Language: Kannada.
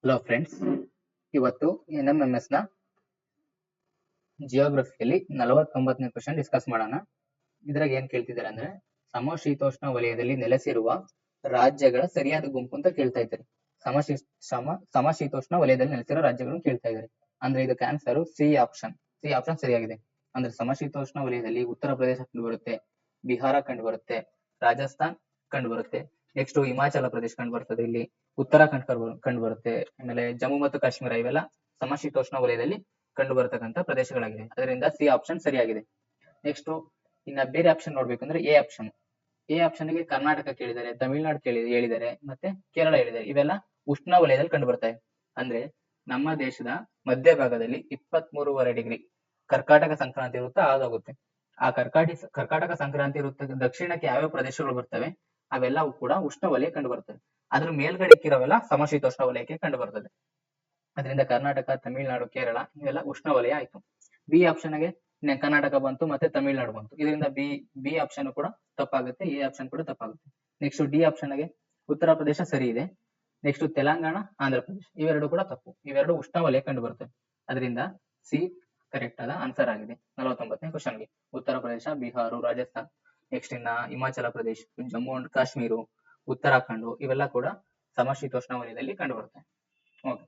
ಹಲೋ ಫ್ರೆಂಡ್ಸ್, ಇವತ್ತು NMMS ನ ಜಿಯೋಗ್ರಫಿಯಲ್ಲಿ 49ನೇ ಕ್ವಶನ್ ಡಿಸ್ಕಸ್ ಮಾಡೋಣ. ಇದ್ರಾಗ ಏನ್ ಕೇಳ್ತಿದ್ದಾರೆ ಅಂದ್ರೆ ಸಮಶೀತೋಷ್ಣ ವಲಯದಲ್ಲಿ ನೆಲೆಸಿರುವ ರಾಜ್ಯಗಳ ಸರಿಯಾದ ಗುಂಪು ಅಂತ ಕೇಳ್ತಾ ಇದ್ದಾರೆ. ಸಮಶೀತೋಷ್ಣ ವಲಯದಲ್ಲಿ ನೆಲೆಸಿರುವ ರಾಜ್ಯಗಳನ್ನು ಕೇಳ್ತಾ ಇದ್ದಾರೆ. ಅಂದ್ರೆ ಇದಕ್ಕೆ ಆನ್ಸರ್ ಸಿ ಆಪ್ಷನ್ ಸರಿಯಾಗಿದೆ. ಅಂದ್ರೆ ಸಮಶೀತೋಷ್ಣ ವಲಯದಲ್ಲಿ ಉತ್ತರ ಪ್ರದೇಶ ಕಂಡು ಬರುತ್ತೆ, ಬಿಹಾರ ಕಂಡು ಬರುತ್ತೆ, ರಾಜಸ್ಥಾನ್ ಕಂಡು ಬರುತ್ತೆ, ನೆಕ್ಸ್ಟ್ ಹಿಮಾಚಲ ಪ್ರದೇಶ ಕಂಡು ಬರ್ತದೆ, ಇಲ್ಲಿ ಉತ್ತರಾಖಂಡ್ ಕಂಡು ಬರುತ್ತೆ, ಆಮೇಲೆ ಜಮ್ಮು ಮತ್ತು ಕಾಶ್ಮೀರ ಇವೆಲ್ಲ ಸಮಶೀತೋಷ್ಣ ವಲಯದಲ್ಲಿ ಕಂಡು ಬರತಕ್ಕಂತ ಪ್ರದೇಶಗಳಾಗಿದೆ. ಅದರಿಂದ ಸಿ ಆಪ್ಷನ್ ಸರಿಯಾಗಿದೆ. ನೆಕ್ಸ್ಟ್ ಇನ್ನ ಬೇರೆ ಆಪ್ಷನ್ ನೋಡ್ಬೇಕಂದ್ರೆ ಎ ಆಪ್ಷನ್ ಗೆ ಕರ್ನಾಟಕ ಕೇಳಿದ್ದಾರೆ, ತಮಿಳುನಾಡು ಹೇಳಿದ್ದಾರೆ, ಮತ್ತೆ ಕೇರಳ ಹೇಳಿದ್ದಾರೆ. ಇವೆಲ್ಲ ಉಷ್ಣ ವಲಯದಲ್ಲಿ ಕಂಡು ಬರ್ತವೆ. ಅಂದ್ರೆ ನಮ್ಮ ದೇಶದ ಮಧ್ಯಭಾಗದಲ್ಲಿ 23.5 ಡಿಗ್ರಿ ಕರ್ಕಾಟಕ ಸಂಕ್ರಾಂತಿ ವೃತ್ತ ಆಗೋಗುತ್ತೆ. ಆ ಕರ್ಕಾಟಕ ಸಂಕ್ರಾಂತಿ ವೃತ್ತ ದಕ್ಷಿಣಕ್ಕೆ ಯಾವ್ಯಾವ ಪ್ರದೇಶಗಳು ಬರ್ತವೆ ಅವೆಲ್ಲವೂ ಕೂಡ ಉಷ್ಣ ವಲಯ ಕಂಡು ಬರ್ತದೆ. ಅದ್ರ ಮೇಲ್ಗಡೆ ಇಕ್ಕಿರೋವೆಲ್ಲ ಸಮಶೀತೋಷ್ಣ ವಲಯಕ್ಕೆ ಕಂಡು ಬರ್ತದೆ. ಅದರಿಂದ ಕರ್ನಾಟಕ, ತಮಿಳುನಾಡು, ಕೇರಳ ಇವೆಲ್ಲ ಉಷ್ಣ ವಲಯ ಆಯ್ತು. ಬಿ ಆಪ್ಷನ್ ಗೆ ಕರ್ನಾಟಕ ಬಂತು ಮತ್ತೆ ತಮಿಳುನಾಡು ಬಂತು. ಇದರಿಂದ ಬಿ ಆಪ್ಷನ್ ಕೂಡ ತಪ್ಪಾಗುತ್ತೆ, ಎ ಆಪ್ಷನ್ ಕೂಡ ತಪ್ಪಾಗುತ್ತೆ. ನೆಕ್ಸ್ಟ್ ಡಿ ಆಪ್ಷನ್ ಗೆ ಉತ್ತರ ಪ್ರದೇಶ ಸರಿ ಇದೆ. ನೆಕ್ಸ್ಟ್ ತೆಲಂಗಾಣ, ಆಂಧ್ರ ಪ್ರದೇಶ ಇವೆರಡು ಕೂಡ ತಪ್ಪು. ಇವೆರಡು ಉಷ್ಣ ವಲಯ ಕಂಡು ಬರ್ತವೆ. ಅದರಿಂದ ಸಿ ಕರೆಕ್ಟ್ ಆದ ಆನ್ಸರ್ ಆಗಿದೆ 49ನೇ ಕ್ವಶನ್ಗೆ. ಉತ್ತರ ಪ್ರದೇಶ, ಬಿಹಾರ, ರಾಜಸ್ಥಾನ್, ನೆಕ್ಸ್ಟ್ ಇನ್ನ ಹಿಮಾಚಲ ಪ್ರದೇಶ, ಜಮ್ಮು ಅಂಡ್ ಕಾಶ್ಮೀರ, ಉತ್ತರಾಖಂಡ್ ಇವೆಲ್ಲ ಕೂಡ ಸಮಶೀತೋಷ್ಣ ವಲಯದಲ್ಲಿ ಕಂಡು ಬರ್ತವೆ. ಓಕೆ.